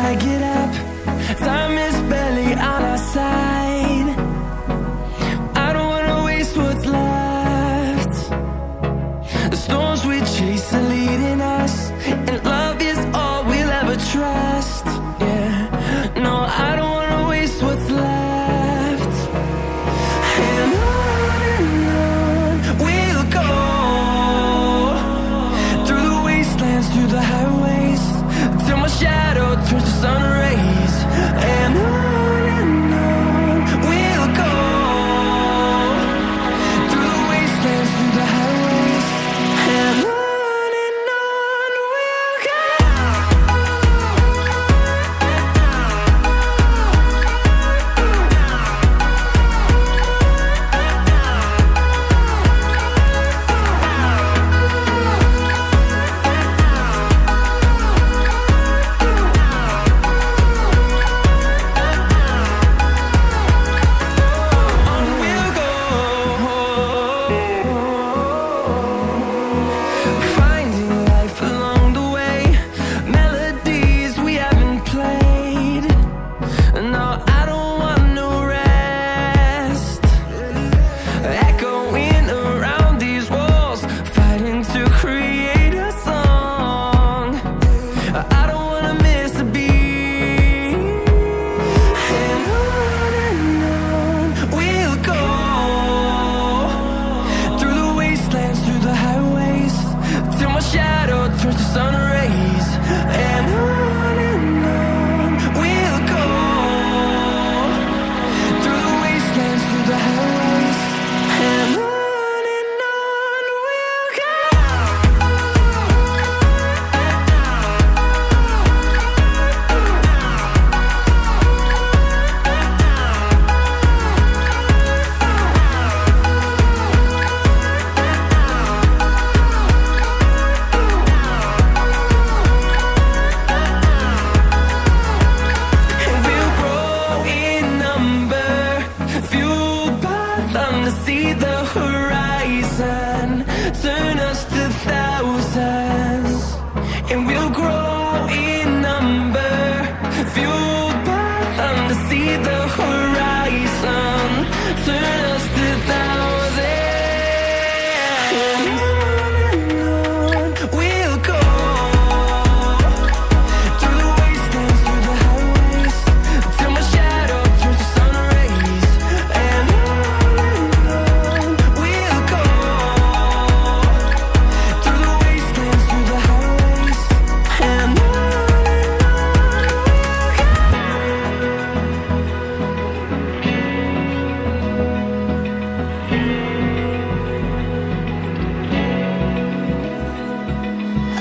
I get up. Time is barely on our side. I don't wanna waste what's left. The storms we chase are leading us, and love is all we'll ever trust. Yeah, no, I don't wanna waste what's left. And on we'll go, through the wastelands, through the highways, till my shadow turns to sun rays. And on we'll go, through the wastelands, through the highways, and on we'll go. Finding life along the way, melodies we haven't played. No, I don't want no rest. Echoing around these walls, fighting to create a song. I don't wanna miss a beat. And on we'll go, through the wastelands, through the highways, till my shadow turns to sun rays. And on we'll go, through the wastelands, through the highways, and on we'll go. And we'll grow in number, fueled by them to see the horizon, turn us to thousands. And we'll grow in number, fueled by them to see the horizon, turn us to thousands. And on we'll go, through the wastelands, through the highways, till my shadow turns to sun rays. And on we'll go, through the wastelands, through the highways, and on we'll go.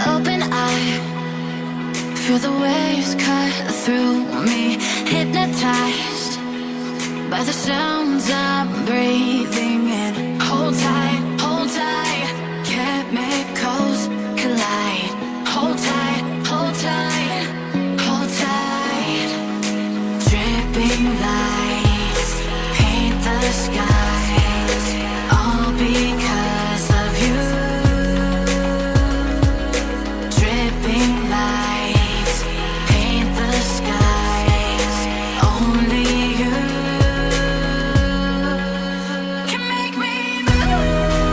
Open eye, feel the waves cut through me, hypnotized by the sounds I'm breathing in. Hold tight, chemicals collide. Hold tight, hold tight, hold tight. Dripping lights paint the skies, all because of you. Dripping lights paint the skies, only you can make me move.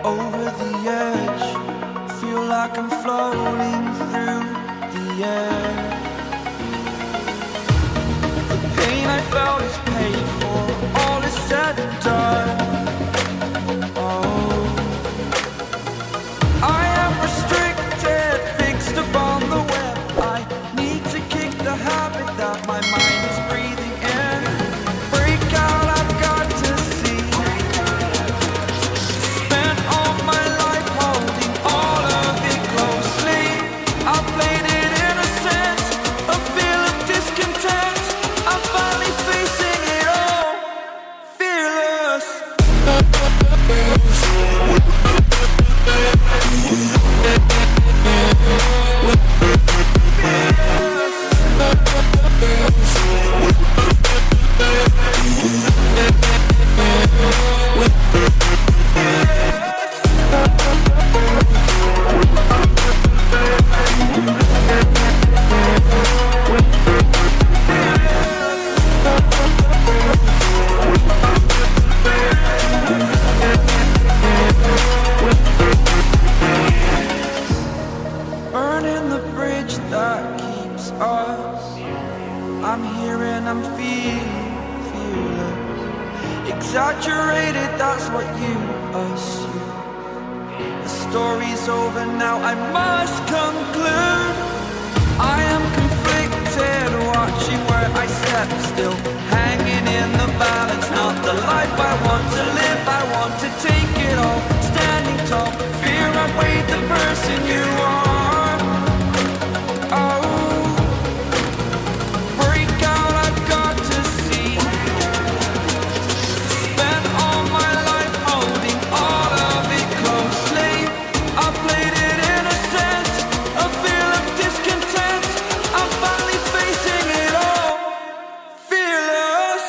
over the edge. Feel like I'm floating through the air. The pain I felt is paid for, all is said and done. Oh, I am restricted, fixed upon the web. I need to kick the habit that my mind is breathing in. Break out, I've got to see. Spent all my life holding all of it closely. I played it innocent, a feel of discontent. I'm finally facing it all, fearless. Burning the bridge that keeps us. I'm here and I'm feeling fearless. Exaggerated, that's what you assume. The story's over now, I must conclude. I am conflicted, watching where I step still, hanging in the balance. Not the life I want to live, I want to take it all. Standing tall, fear I've weighed the person you are. Oh, break out, I've got to see. Spent all my life holding all of it closely. I played it innocent, a feel of discontent. I'm finally facing it all, fearless.